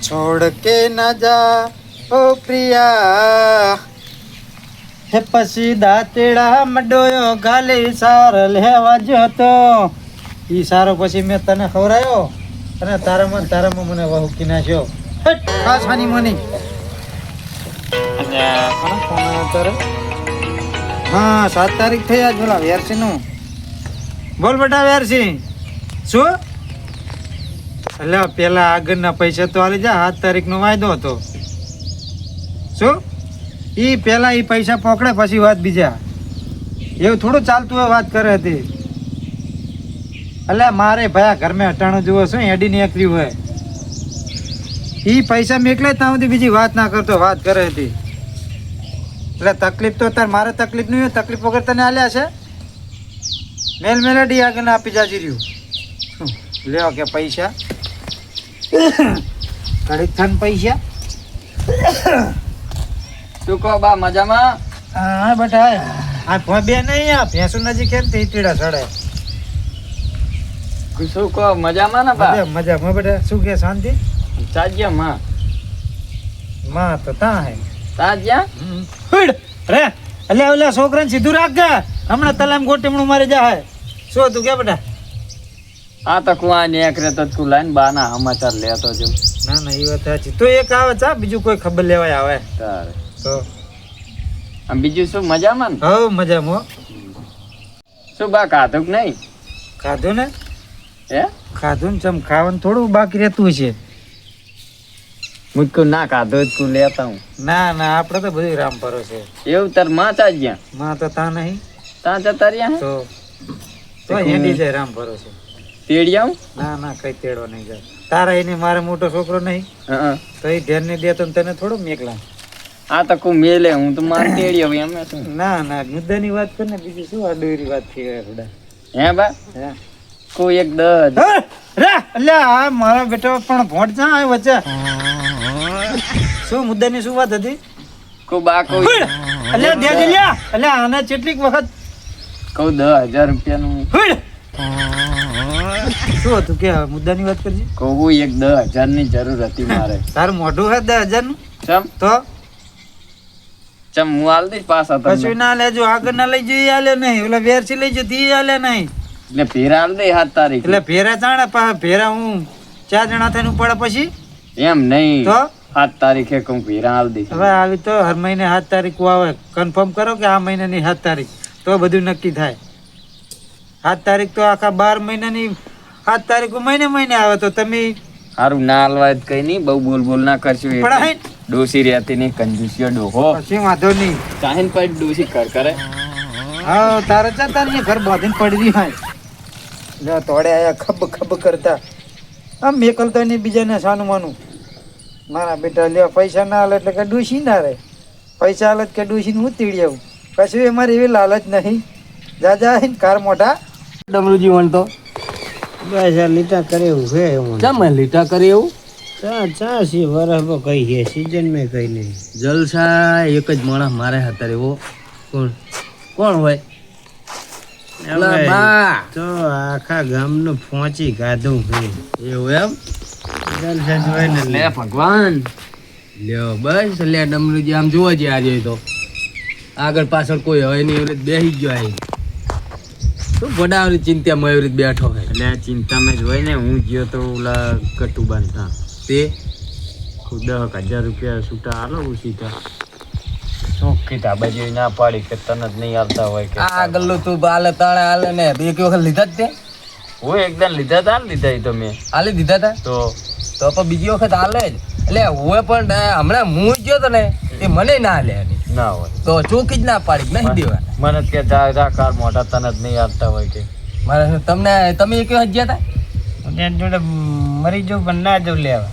छोड़ के न जा ओ प्रिया હે પછી દાંતેડા મડોયો ગાલે સાર લેવા જતો ઈ સારો પછી મેં તને ખવરાયો અને તારામાં મને વહુકી નાખ્યો હટ ખાસ હાની મની અને કોણ તારે હા 7 તારીખ થઈ આજ બોલા વેરસી નું બોલ બેટા વેરસી શું એટલે પેલા આગળના પૈસા તો આલી જા 7 તારીખનો વાયદો હતો શું ઈ પેલા ઈ પૈસા પકડે પછી વાત બીજા એવું થોડું ચાલતું હોય વાત કરે હતી એટલે મારે ભયા ઘરમાં અટાણું જુઓ શું હેડી નીકળ્યું હોય ઈ પૈસા મેકલે ત્યાં સુધી બીજી વાત ના કરતો વાત કરે હતી એટલે તકલીફ તો તાર મારે તકલીફ નહીં હોય તકલીફ વગર તને આલ્યા છે મેલેડી આગળ આપી જાજી રહ્યું લ્યો કે પૈસા કડીક થાન પૈસા તું કહો બા મજામાં? હા બેટા આ બે નહીં આ ભેંસુ નજીક કેમ તે તીડા ચડે શું કહો મજામાં ને બા? મજામાં બેટા શું કે શાંતિ સાજ્યા માં તો તા હે સાજ્યા ફીડ રે એટલે ઓલા છોકરાને સીધું રાખ કે હમણાં તલામ ગોટીમણું મારી જાય શું તું કે બેટા આ તો કુવા નેકરે તો તું લાઈન બાના સમાચાર લેતો જો ના એ વાત સાચી તો એક આવે ચા બીજું કોઈ ખબર લેવાય આવે તારે તો આમ બીજું શું મજામાં ને? હવ મજામાં શું બા ખાધું કે નહીં? ખાધું ને હે ખાધું ને ચમ ખાવાનું થોડું બાકી રહેતું છે મુજકો ના ખાધું જ કું લેતા હું ના આપણે તો બધું રામ પરો છે એવું તાર માં ચાજ્યા માં તો તા નહીં ત્યાં જતા રહ્યા તો હેડી જાય રામ પરો છે તેડિયા ના કઈ તેડો નહીં જાય તારા એને મારે મોટો છોકરો નહીં તો એ ધ્યાન નહીં દે તો તને થોડું મેકલા આ તો કું મેલે હું તો માર તેડિયો એમ શું ના મુદ્દાની વાત કર ને બીજી શું આ ડોરી વાત થઈ ગયા હે બા હે કોઈ એક દસ રે એટલે આ મારા બેટો પણ ભોંટ જા આવ્યો વચ્ચે શું મુદ્દાની શું વાત હતી કો બા કોઈ એટલે દે દે લ્યા એટલે આને કેટલીક વખત કહું 10,000 રૂપિયાનું શું હતું કે મુદ્દાની વાત કરજી કહું એક 10,000 ની જરૂર હતી મારે તારું મોઢું હે 10,000 નું ચમ તો ચમ હું હાલ દઈશ પાછા કશું તમને ના લેજો આગળ ના લઈ જઈએ આલે નહીં ઓલા વેરસી લઈ જતી આલે નહીં એટલે ભેરા હાલ દઈ 7 તારીખ એટલે ભેરા જાણે ભેરા હું 4 જણા થઈને પડે પછી એમ નહીં તો 7 તારીખે કહું ભેરા હાલ દઈશ હવે આવી તો હર મહિને 7 તારીખ આવે કન્ફર્મ કરો કે આ મહિનાની 7 તારીખ તો બધું નક્કી થાય 7 તારીખ તો આખા 12 મહિનાની 7 તારીખ મહિને આવે તો તમે સારું ના હાલવા જ કઈ નહીં બહુ બોલ ના કરશો પડાય ડોસી રહેતી નહીં કંજૂસિયો ડોહો પછી વાંધો નહીં ચાહીન પર ડોસી કરે હા તારે તારી ઘર બાંધીને પડી હોય લે તોડે આયા ખબ કરતા આમ મેકલતો નહીં બીજાને સાનું માનું મારા બેટા લે પૈસા ના હાલે એટલે કે ડૂસી ના રહે પૈસા હાલે કે ડૂસીને હું તીડી આવું કશું અમારી એવી લાલચ નહીં જા કાર મોટા ડમરુજી વણતો બસ આ લીટા કરે એવું છે એવું ચમ લીટા કરે એવું ચા સી વરસ કઈ છે સીઝન મેં કઈ નહીં જલસા એક જ માણસ મારે હતા એવો કોણ હોય તો આખા ગામનું પહોંચી ગાધું એવું એમ જલસા જોઈ ને લે ભગવાન લ્યો બસ લે ડમરુજી આમ જોવા જઈએ આજે તો આગળ પાછળ કોઈ હોય નહીં એવી રીતે બેસી ગયો અહીં શું વડાવની ચિંતામાં એવી રીતે બેઠો હોય એટલે આ ચિંતામાં જ હોય ને હું ગયો તો ઓલા કટુ બાંધતા તે 10,000 રૂપિયા છૂટા આલો સીધા શું કીધા બાજુ ના પાડી કે તને જ નહીં આવતા હોય કે આ ગલ્લો તું બાલે તાણે આલે ને બે એક વખત લીધા જ તે હું એકદમ લીધા તા લીધા તો મેં આલે દીધા તા તો પણ બીજી વખત આલે જ એટલે હું પણ હમણાં હું જ ગયો તો ને એ મને ના લે ના હોય તો ચોકી જ ના પાડી નહીં દેવા મને કે જા કાર મોટા તને જ નહીં આવતા હોય કે મારે તમને તમે એક વખત ગયા હતા જોડે મરી જાવ પણ ના જાવ લેવા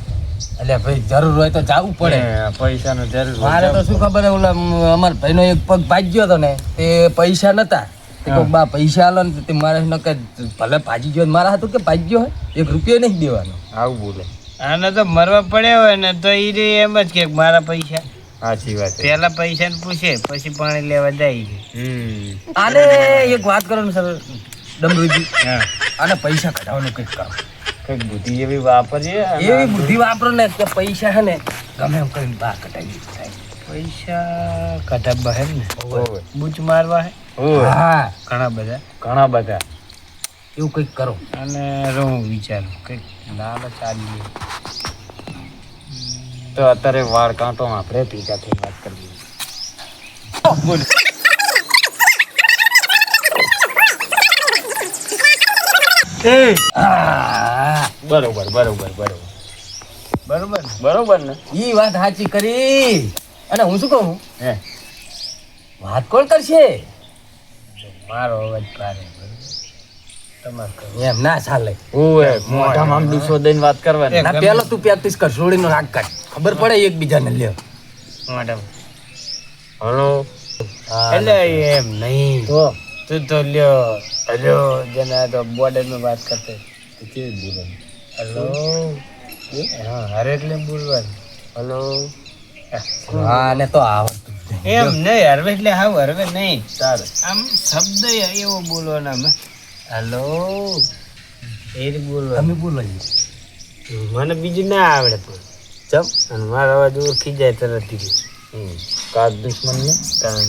એટલે ભાઈ જરૂર હોય તો જવું પડે પૈસાનો જરૂર મારે તો શું ખબર ઓલા અમાર ભાઈનો એક પગ ભાગ્યો હતો ને તે પૈસા નતા બા પૈસા આલો ને તે મારે ભલે ભાજી ગયો મારા હતું કે ભાગ્યો હોય 1 રૂપિયો નહીં દેવાનો આવું બોલે આને તો મરવા પડ્યા હોય ને તો એ એમ જ કે મારા પૈસા સાચી વાત પેલા પૈસા ને પૂછે પછી પાણી લેવા જાય આને એક વાત કરો ને સર ડમરુજી આને પૈસા કઢાવવાનું કંઈક કરો કઈક બુદ્ધિ એવી વાપરીએ અને એવી બુદ્ધિ વાપરો ને કે પૈસા હે ને ગમે એમ કરીને બહાર કઢાવી થાય. પૈસા કઢાવવા હે ને હોવે. બૂચ મારવા હે હા ઘણા બધા એવું કંઈક કરો. અને હું વિચારું કંઈક લાલચ આલીએ તો અત્યારે વાળ કાંટો આપણે ભેગા થઈ વાત કરવી. બોલ. બરોબર ને ઈ વાત સાચી કરી. અને હું શું કહું, હે વાત કોણ કરશે? મારો અવાજ ભારે તમારે કરો. એમ ના ચાલે. ઓએ મોઢામાં આમ ડૂસો દઈને વાત કરવાની. ના પેલો તું પ્રેક્ટિસ કર, છોડીનો રાગ કાઢ, ખબર પડે એકબીજાને લ્યો. મોઢામાં હલો હા, એટલે એમ નહીં તો તું તો લ્યો હેલો જેના તો બોર્ડરમાં વાત કરતે તો કેવી બોલવાનું હેલો હા હરે એટલે બોલવાનું હેલો હા ને તો આવડતું જ નહીં. એમ નહીં હરવે એટલે હાવ હરવે નહીં સારું આમ શબ્દ એવો બોલવાનો આમ હેલો એ રીતે બોલવાનું. તમે બોલો ઈ. મને બીજું ના આવડે પણ ચમ અને મારો અવાજ ઓળખી જાય તરત કાદ દુશ્મન ને કારણ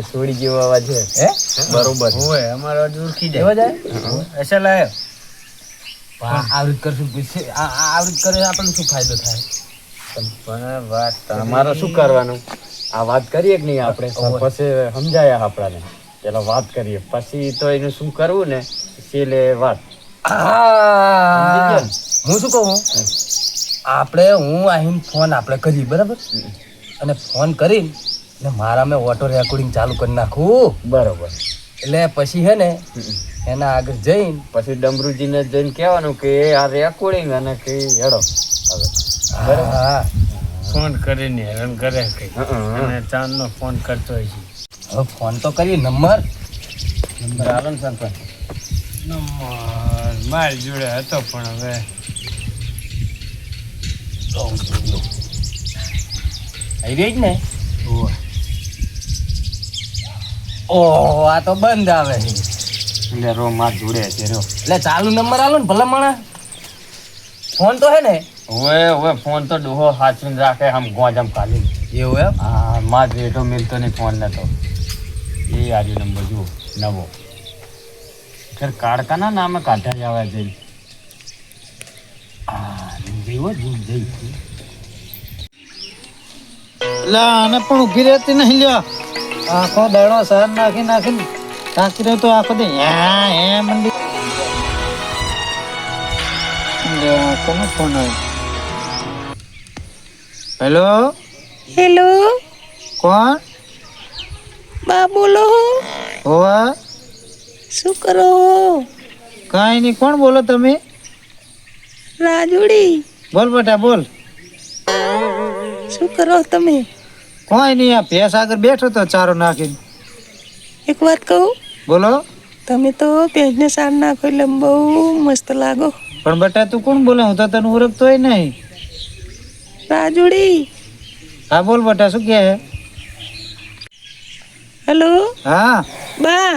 છોડી જેવો અવાજ છે હે બરોબર હોય અમારો અવાજ ઓળખી એવો જાય જાય? અસલ આવ્યો આવૃત કરશું પછી આવૃત કરે આપણને શું ફાયદો થાય? પણ વાત તમારે શું કરવાનું આ વાત કરીએ કે નહીં આપણે પછી સમજાય આપણાને પેલા વાત કરીએ પછી તો એનું શું કરવું ને છેલ્લે વાત હા હું શું કહું, આપણે હું આહીને ફોન આપણે કરીએ બરાબર, અને ફોન કરીને ને મારા મેં ઓટો રેકોર્ડિંગ ચાલુ કરી નાખું બરોબર એટલે પછી હે ને એના આગળ જઈને પછી ડમરુજીને જઈને કહેવાનું કે આ રેકોર્ડિંગ અને કે હેડો હવે હા ફોન કરીને હેરાન કરે કે અને ચાંદનો ફોન કરતો હોય છે હવે ફોન તો કરીએ. નંબર હાલો ને સરપંચ મારી જોડે હતો પણ હવે આવી રહી જ ને. ઓહો આ તો બંધ આવે છે. એટલે રો માર જોડે છે રો એટલે ચાલુ નંબર આલો ને ભલે માણા ફોન તો હે ને. હવે ફોન તો ડોહો સાચવીને રાખે આમ ગોજ આમ કાઢી એવું એમ? હા માર રેટો મિલતો નહીં ફોન નતો એ આજે નંબર જુઓ નવો ઘર કાળકાના નામે કાઢ્યા જ આવે છે જેવો જઈ એટલે આને પણ ઊભી રહેતી નહીં લ્યો. આખો દાડો સાર નાખીને નાખી રહ્યો તો આખો દે મંડી કોનો ફોન આવ્યો? હેલો હેલો કોણ? બા બોલો, હોવા શું કરો? કાંઈ નહીં. કોણ બોલો તમે? રાજુડી, બોલ બેટા બોલ. શું કરો તમે? કોઈ નહીં, આ ભેંસ આગળ બેઠો તો ચારો નાખીને. એક વાત કહું, બોલો. તમે તો ભેંસને સાર નાખો એટલે બહુ મસ્ત લાગો. પણ બેટા તું કોણ બોલે? હું તો તને ઓળખતોય નહીં. રાજુડી, હા બોલ બેટા, શું કહે? હેલો હા બા,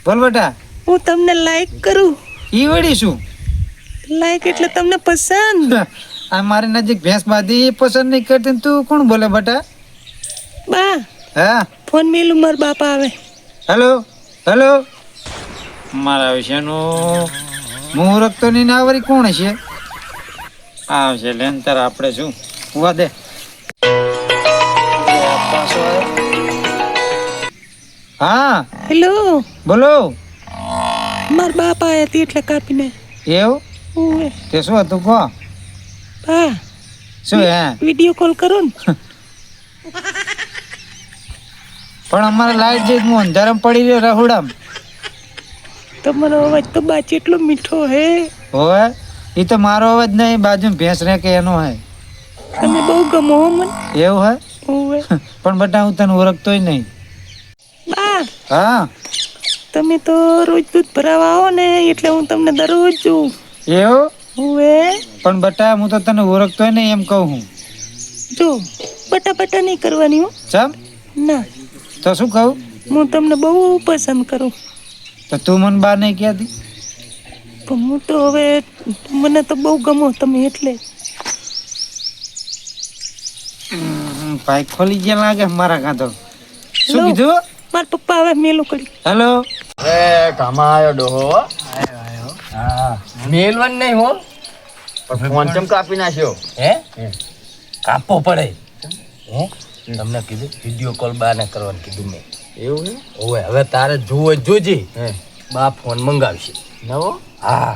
બોલ બેટા. હું તમને લાઈક કરું. ઈ વળી શું? લાઈક એટલે તમને પસંદ. આ મારી નજીક ભેંસ બાંધી પસંદ નહીં કરતી ને તું કોણ બોલે બેટા? બા હા ફોન મેલું, મારા બાપા આવે. Hello hello. મારા વિશેનું મુહૂર્ત તો નહીં ના વળી કોણ છે? આવશે લેન તાર આપણે શું ઉવા દે. હા હેલો, બોલો. મારા બાપા આવ્યા હતી એટલે કાપીને. એવું ઓવે. તે શું હતું કહો? બા શું હે? વિડીયો કોલ કરો ને. પણ અમારે લાઈટ જઈ હું અંધારામાં પડી રહ્યો રહોડામ. તમારો અવાજ તો બા એટલો મીઠો હે. હોય એ તો મારો અવાજ નહીં, બાજુ ભેંસ રે કે એનો હે. તમે બહુ ગમો હો મને. એવું હે? ઓવે. પણ બેટા હું તને ઓળખતોય નહીં. બા હા તમે તો રોજ દૂધ ભરાવા આવો ને એટલે હું તમને દરરોજ જોઉં. એવું? ઓવે. પણ બેટા હું તો તને ઓળખતોય નહીં એમ કહું હું. જો બટા બટા નહીં કરવાની હો. ચમ ના, તો શું કહું? હું તમને બહુ પસંદ કરું. તો તું મને બા નહીં કહેતી? પણ હું તો હવે મને તો બહુ ગમો તમે એટલે ભાઈ ખોલી ગયા લાગે મારા કાં તો શું હેલો. કીધું મારા પપ્પા હવે મેલું કરી હેલો એ કામા આવ્યો ડોહો હા મેલવન નહીં હો પણ ફોન ચમ કાપી નાખ્યો હે કાપવો પડે હે તમને કીધું વિડીયો કોલ બાને કરવાનું કીધું મેં એવું ને ઓવે હવે તારે જોવે જોજે હે બા ફોન મંગાવશે નવો હા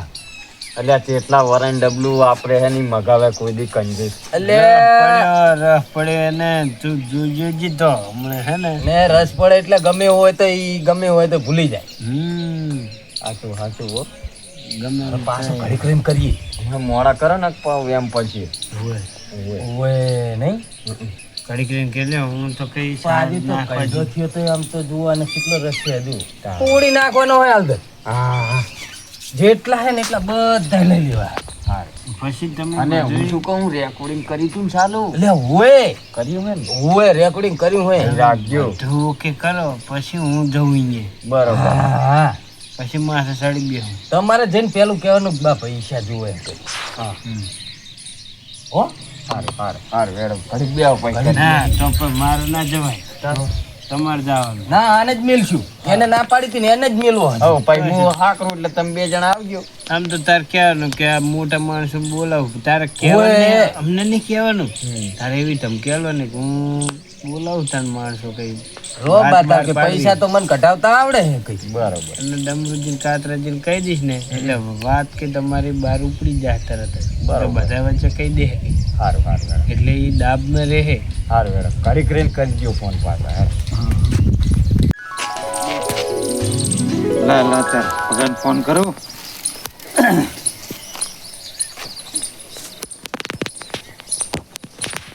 એટલે કેટલા વરણ ડબલું આપણે હે નહીં મગાવે કોઈ દી કંજૂસ એટલે પડે ને તું જોજો જીતો હમણાં હે ને ને રસ પડે એટલે ગમે હોય તો ઈ ગમે હોય તો ભૂલી જાય સાચું સાચું હો હવે પાછો ઘડી કરીને કરીએ હમણાં મોડા કરો ને પાવ એમ પછી ઓવે નહીં કડી કરીને કે લે હું તો કઈ આજે તો કઈડો થયો તો આમ તો જુઓ અને કેટલો રસ છે હજુ તોડી નાખવાનો હોય હાલદર હા જેટલા હે ને એટલા બધા લઈ લેવા પછી તમે અને હું શું કહું રેકોર્ડિંગ કરી તું ચાલુ એટલે હોય કર્યું હે ને હોય રેકોર્ડિંગ કર્યું હોય રાખજો તું કે કરો પછી હું જઉં અહીંયા બરોબર હા પછી માથે સડી બેહું તમારે જઈને પેલું કહેવાનું કે બા પૈસા જુએ એમ કહી. હા હો હાર વેડો ઘડીક બે આવ પૈસા ના તો પણ મારે ના જવાય તમારે જવાનું ના આને જ મેલશું એને ના પાડી હતી ને એને જ મેલવો હો પછી હું હા કરું એટલે તમે બે જણા આવજો આમ તો તારે કહેવાનું કે આ મોટા માણસો બોલાવું તારે ઓય. કહેવાનું અમને નહીં કહેવાનું તારે એવી ધમકી આલવાની કે હું બોલાવું તાર માણસો કઈ રો બાતા કે પૈસા તો મને કઢાવતા આવડે હે કઈ બરોબર અને ડમરુજી કાતરાજીને કહી દઈશ ને એટલે વાત કે તમારી બહાર ઉપડી જાય તરત જ. બરોબર. તો બધા વચ્ચે કહી દે હારું વેડો એટલે એ દાબમાં રહે હારું વેડો ઘડીક રહીને કરજો ફોન પાછા હાર લા લા તાર ભગવાન ફોન કરું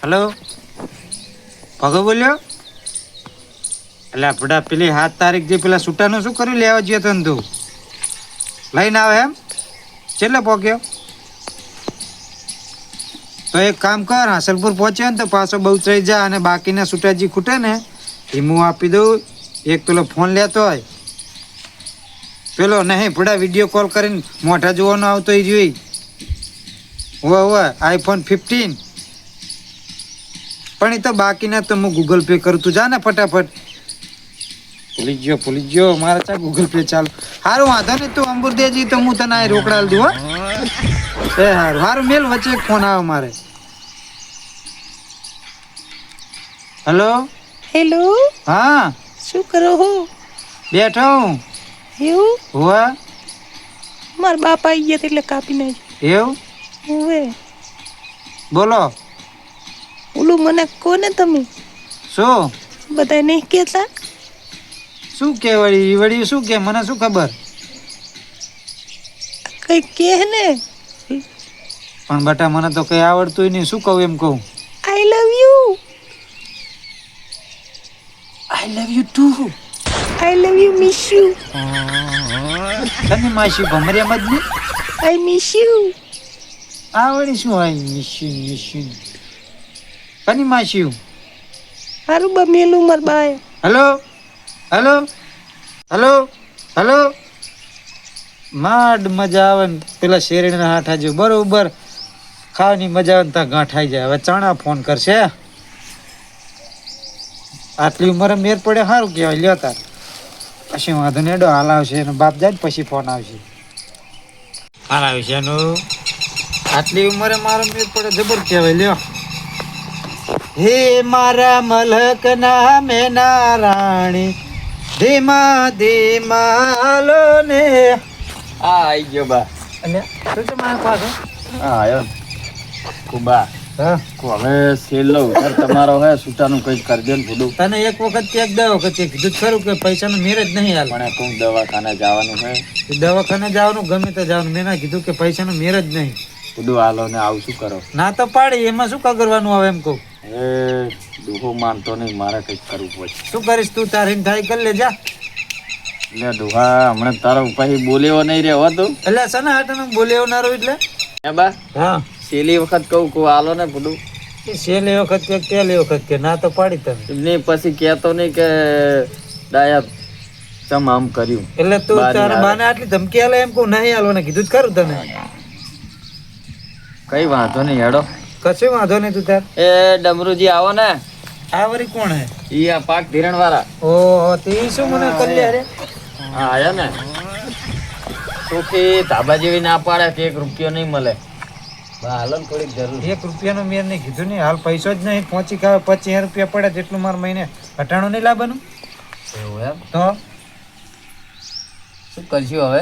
હેલો ભગો બોલ્યો એટલે આપડા પેલી 7 તારીખ જે પેલા સૂટાનું શું કર્યું લેવા ગયો તો ને તું લઈને આવે એમ છેલ્લે પોક્યો તો એક કામ કર હાસલપુર પહોંચ્યો ને તો પાછો બહુ થઈ જા અને બાકીના સૂટાજી ખૂટે ને એ હું આપી દઉં એક પેલો ફોન લેતો હોય પેલો નહીં પડા વિડીયો કોલ કરીને મોઢા જોવાનો આવતો એ જોઈ હોવે આઈફોન 15 પણ એ તો બાકીના તો હું ગૂગલ પે કરું તું જા ને ફટાફટ ભૂલી ગયો મારે ચા ગૂગલ પે ચાલુ સારું વાંધો નહીં તું અંબુર દેજી તો હું તને આ રોકડા દઉં હો એ સારું મેલ વચ્ચે એક ફોન આવે મારે હેલો હેલો હા શું કરો હો બેઠો હું એવું હોવે મારા બાપ આવી ગયા એટલે કાપી નાખ્યું એવું હવે બોલો ઓલું મને કોને તમે શું બધા નહીં કહેતા શું કે વળી શું કે મને શું ખબર કઈ કહે ને પણ બેટા મને તો કઈ આવડતું નહીં શું કહું એમ કહું I love you I love you too I love you miss you તને માસી ભમરિયામાં જ નહીં આઈ મિસ યુ આ વળી શું હોય મિસ્યુ કની માસી હારું બા મેલું માર bye hello hello hello hello માડ મજા આવે ને પેલા શેરડીના હાથા જેવું બરોબર ખાવાની મજા આવે ને ત્યાં ગાંઠાઈ જાય હવે ચણા ફોન કરશે આટલી ઉંમરે મેર પડે સારું કહેવાય લ્યો તાર પછી વાંધો ને એડો હાલ આવશે એનો બાપ જાય ને પછી ફોન આવશે હાલ આવશે એનું આટલી ઉંમરે મારો મેર પડે જબર કહેવાય લ્યો હે મારા મલક ના મેના રાણી ધીમા ધીમા હાલો ને આ આઈ ગયો બા અને શું છે મારા પાસે હા આયો કુબા હા હવે છેલ્લો ઉધાર તમારો હે સૂટાનું કંઈક કરજો ને ભૂડું તને એક વખત ક્યાંક દવા વખત કીધું જ ખરું કે પૈસાનો મેર જ નહીં હાલ પણ કોણ દવાખાને જવાનું હે એ દવાખાને જવાનું ગમે તે જવાનું મેં ના કીધું કે પૈસાનો મેર જ નહીં ભૂડું હાલો ને આવું શું કરો ના તો પાડી એમાં શું કરવાનું આવે એમ કહું એ દુહો માનતો નહીં મારે કંઈક કરવું પડશે શું કરીશ તું તારી થાય કરી લે જા એટલે દુહા હમણાં તારો પછી બોલેવો નહીં રહ્યો હતો એટલે સના હાટનું બોલે આવનારો એટલે હે બા હા છેલ્લી વખત કહું હાલો ને ભૂડું એ છેલ્લી વખત કે પહેલી વખત કે ના તો પાડી તમે નહીં પછી કહેતો નહીં કે ડાયા ચમ આમ કર્યું એટલે તું બારી તારા આવે. બાને આટલી ધમકી આલે એમ કહું નહીં આલવાને કીધું જ ખરું તને કઈ વાંધો નહીં હેડો કશું વાંધો નહીં તું તાર એ ડમરુજી આવો ને આ વરી કોણ હે ઈ આ પાક ધીરણ વાળા ઓહો તે શું મને કલ્યા રે હા આયા ને સુખી ધાબા જેવી ના પાડે કે 1 રૂપિયો નહીં મળે હાલો ને થોડીક જરૂર 1 રૂપિયાનો મેર નહીં કીધું નહીં હાલ પૈસો જ નહીં પહોંચી ખાવે 25 રૂપિયા પડે જેટલું મારા મહિને ઘટાણું નહીં લાવવાનું એવું એમ તો શું કરશું હવે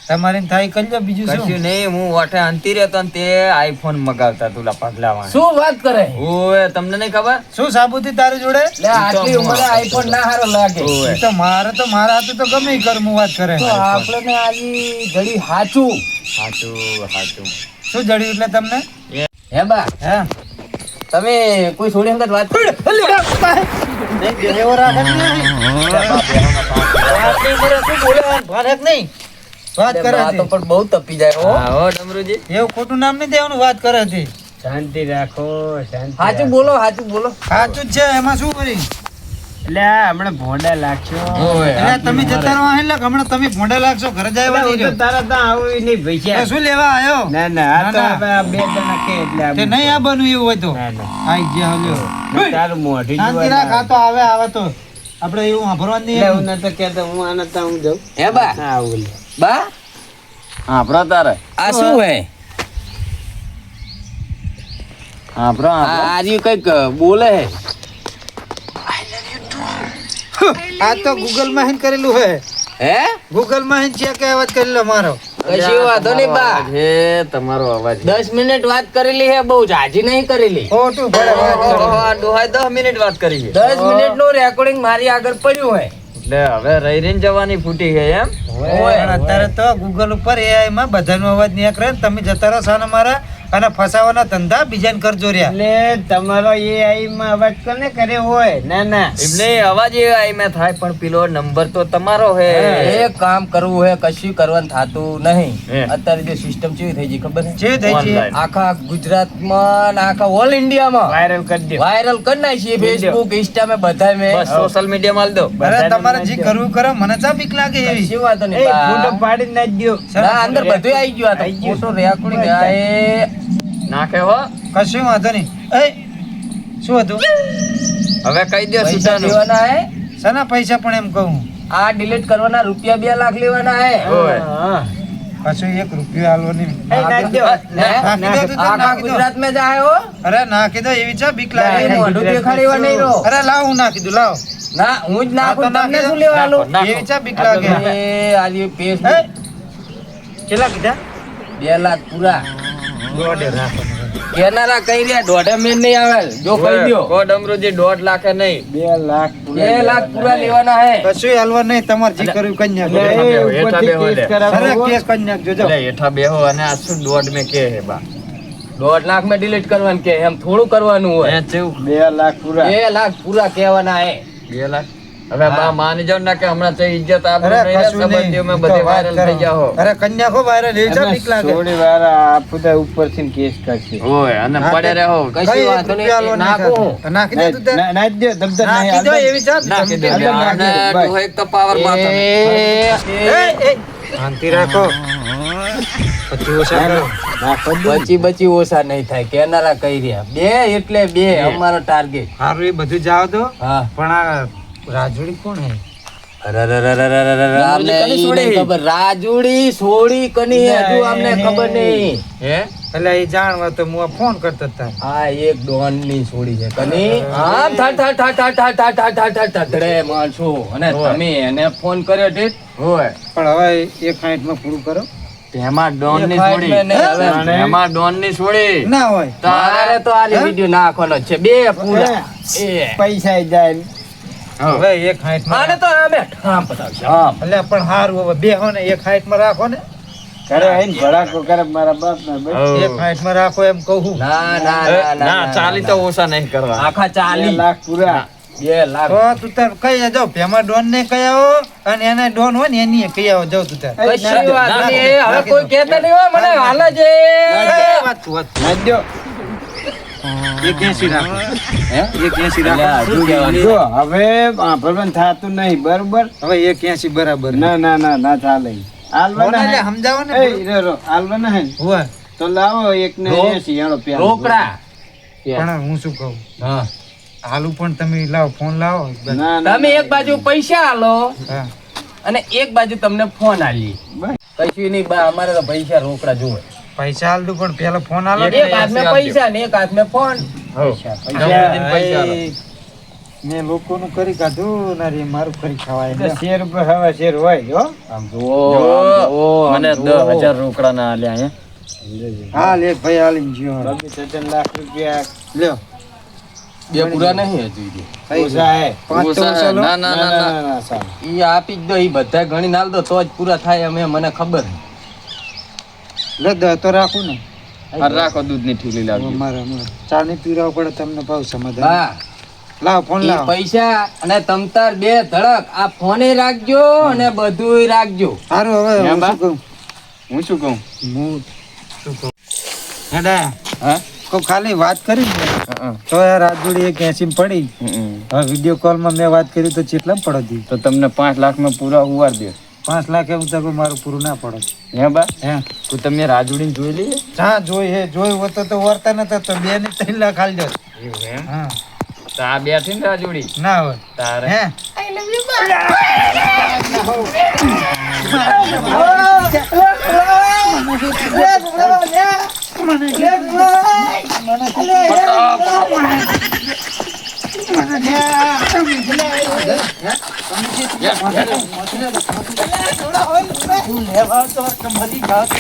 તમારી થાય કરી લો બીજું કશું શું નહીં હું વાટે અંતી રહેતો ને તે આઈફોન મગાવતા તુલા પગલાવાના શું વાત કરે ઓએ તમને નહીં ખબર શું સાબુતી તારી જોડે લે આટલી ઉંમરે આઈફોન ના હારો લાગે ઓએ એ તો મારા હાથે તો ગમે ઈ કર હું વાત કરે તો આપણે આજી ઘડી હાચું સાચું શું જડ્યું એટલે તમને હે બા હે તમે કોઈ છોડી વખત વાત એવો રાખે જ નહીં. આટલી ઉંમરે શું બોલે ભારત નહીં વાત કરે બા તો છે. પણ બહુ તપી જાય હો હા હો ડમરુજી એવું ખોટું નામ નહીં દેવાનું વાત કરે છે શાંતિ રાખો શાંતિ હાચું બોલો સાચું જ છે એમાં શું કરી એટલે હમણાં ભોંડા લાગશો એટલે તમે જતા રહો એટલે હમણાં તમે ભોંડા લાગશો ઘરે જાય તારા તો આવું નહીં પૈસા શું લેવા આવ્યો ના આ તો ના. હવે આ બે જણા કે એટલે તે નહીં આ બનવું એવું હોય તો ના. આઈ ગયા હલ્યો તારું મોઢું શાંતિ રાખ આ તો આવે તો આપણે એવું સાંભળવાનું નહીં હું નતો કેતો હું આને તો હું જાઉં હે બા ના આવું લે બા હા બ્રો તારે આ શું હે હા બ્રો આ રહ્યું કઈક બોલે હે આ તો ગૂગલ માં હિન કરેલું હે હે ગૂગલ માં હિન ચેક અવાજ કરેલો મારો કશી વાંધો નહીં બા હે તમારો અવાજ 10 મિનિટ વાત કરેલી હે બહુ જાજી નહીં કરેલી ખોટું પડે વાત કરે. ઓહો, આ ડોહાએ 10 મિનિટ વાત કરી છે 10 મિનિટ નું રેકોર્ડિંગ મારી આગળ પડ્યું હોય એટલે હવે રહી રહીને જવાની ફૂટી ગઈ એમ પણ અત્યારે તો ગૂગલ ઉપર AI માં બધાનો અવાજ નીકળે ને તમે જતા રહો સાના મારા અને ફસાવાના ધંધા બીજાને કરજો રહ્યા એટલે તમારો AI માં અવાજ કોને કર્યો હોય ના એમને અવાજ AI માં થાય પણ પેલો નંબર તો તમારો હે એક કામ કરવું હે કશું કરવાનું થાતું નહીં હે. અત્યારે જે સિસ્ટમ કેવી થઈ ગઈ ખબર જે છે થઈ છે Online. આખા ગુજરાતમાં ને આખા ઓલ ઇન્ડિયામાં વાયરલ કરી દો વાયરલ કરી નાખીએ ફેસબુક ઇન્સ્ટા માં બધા મેં બસ સોશિયલ મીડિયા માં દો અરે તમારે જે કરવું કરો મને ચા બીક લાગે એવી કશી વાંધો નહીં બા. પાડી નાખજો ના અંદર બધું આવી ગયું આ તો ફોટો રેકોર્ડિંગ આ એ નાખે હો કશું વાંધો નહીં એ શું હતું હવે કહી દો પૈસા સીધાનું દેવાના હે શાના પૈસા પણ એમ કહું આ ડિલીટ કરવાના રૂપિયા 2 લાખ લેવાના હે ઓય. કશું 1 રૂપિયો આલવો નહીં એ નાખજો. નાખી દો તું તો, આખા નાખી દો. ગુજરાત માં જાય હો અરે નાખી દો એવી ચા બીક લાગે એનું મોઢું દેખાડવા નહીં રહો અરે લાવ હું નાખી દઉં લાવ ના હું જ નાખું હા, તો તમને નાખી શું દો. લેવાનું નાખો. એવી ચા બીક લાગે એ આજે પેસ હે? કેટલા કીધા 2 લાખ પૂરા દોઢ રાખો કેનારા કઈ રહ્યા 1.5 મિનિટ નહીં આવે જો કહી દો કો ડમરુજી 1.5 લાખે નહીં 2 લાખ 2 લાખ પૂરા લેવાના હે કશું હાલવા નહીં તમારે જે કર્યું કરી નાખો હેઠા બેહો લે. અરે કેસ કરી નાખજો જો એટલે હેઠા બેહો અને આ શું 1.5 મેં કે હે બા 1.5 લાખ માં ડિલીટ કરવાનું કે એમ થોડું કરવાનું હોય એ ચેવું 2 લાખ પૂરા 2 લાખ પૂરા કહેવાના હે 2 લાખ હવે બા માની જાવ ના કે હમણાં તો ઇજ્જત અરે આપણે નહીં કશું નહીં. સંબંધીઓમાં તો બધે વાત વાયરલ થઈ કરો. જાઓ અરે કન્યા કો વાયરલ એવી ચા બીક લાગે ઓય અને હા, પડે રહો કશી કઈ વાંધો રૂપિયા નહીં હાલવા નહીં નાખું થતું. નાખી દે તું તાર. નાખી દો એવી ચા નાખી દે ધમકી અને લાગે. તું એક તો પાવર માં તમે. એ, શાંતિ રાખો પછી ઓછા કરો. બચી ઓછા નહીં થાય કેનારા કઈ રહ્યા 2 એટલે 2 અમારો ટાર્ગેટ હારું એ બધું જાવ દો હા પણ આ રાજુડી કોણ હે અમને ઈ નહીં ખબર રાજુડી સોડી કની હે હજુ અમને ખબર નહીં હે એટલે એ જાણવા તો હું આ ફોન કરતો હતા આ એક ડોન ની સોડી છે કની આમ થા થા થા થા થા થા થા થા થા થા ધડે મારશો અને તમે એને ફોન કર્યો ઠીક હોય પણ હવે એક હાઈટમાં પૂરું કરો તેમાં ડોન ની એક હાઈટ છોડી મેં નહીં, હવે તેમાં ડોન ની છોડી ના હોય તારે તો આ વિડિયો નાખવાનો છે 2 પૂરા એ પૈસા જાય હવે એક હાઈટમાં આને તો અમે ઠામ પતાવશે આમ એટલે પણ હારું હવે બે હો ને એક હાઈટમાં રાખો ને એક હાઈટમાં રાખો એમ કહું ના ના ના ના ચાલી તો ઓછા નહીં કરવા આખા 40 લાખ પૂરા 2 લાખ તો તું તાર કઈ જાવ પેમાં ડોન ને કઈ આવો અને એના ડોન હોય ને એની કઈ આવો જાવ તું તાર કશી વાત નહીં હવે કોઈ કહેતા નહીં હોય મને હાલ જ વાત તું વાત એક 80 રાખો હે એક 80 એટલે રાખો હજુ કહેવાનું. જો હવે ભરબન થતું નહીં બરોબર હવે એક 80 બરાબર ના ચાલે ફોન એટલે સમજાવો ને આલવાના હે હોવે. તો લાવો એક ને રો- 80 હેડો પેલા. રોકડા પણ હું શું કહું હા હાલું પણ તમે લાવો ફોન લાવો ના તમે એક બાજુ પૈસા આલો હા અને એક બાજુ તમને ફોન આલી બસ. કશું નહીં બા અમારે તો પૈસા રોકડા જોવે પૈસા હાલ દઉં પણ પેલા ફોન હાલો ને. એક હાથમાં પૈસા ને એક હાથમાં ફોન ભાઈ, મેં લોકોનું કરી કાઢું ને રે મારું કરી ખવાય એટલે શેર ઉપર હવે શેર હોય હો આમ જુઓ મને 10,000 રોકડા ના આલ્યા હે હા લે ભાઈ હાલી ગયો બાકી 17 લાખ રૂપિયા લ્યો બે પૂરા નહીં હજુ ઈ. ઓછા હે પાંચ તો ઓછા લો. ના સારું. ઈ આપી જ દો ઈ બધા ગણી નાલ દો તો જ પૂરા થાય અમે મને ખબર લે દે તો રાખું ને આ રાખો દૂધની ઠીલી લાવજો મારે ચા નહીં પીરાવ પડે તમને ભાવ સમાધાન હા લાવ ફોન ઈ લાવ પૈસા અને તમતાર બે ધડક આ ફોને રાખજો અને બધુંય રાખજો સારું હવે હે હું બા? શું કહું હું શું કહું હું શું કહું હેડા હા કોઈ ખાલી વાત કરી ને તો યાર આ જોડી એક 80 પડી હવે વિડીયો કોલમાં મેં વાત કરી તો કેટલા પડી તો તમને 5 લાખમાં પૂરા ઉવાર દે 5 લાખ એવું તો કોઈ મારું પૂરું ના પડે હે બા હે તો તમે રાજુડીને જોઈ લઈએ હા જોયું હોત તો વર્તા નતા તો 2 ને 3 લાખ હાલ જાત હા તો આ બેઠી ને રાજુડી ના હોય તારે હે લેવા તો કમાલી ઘાસ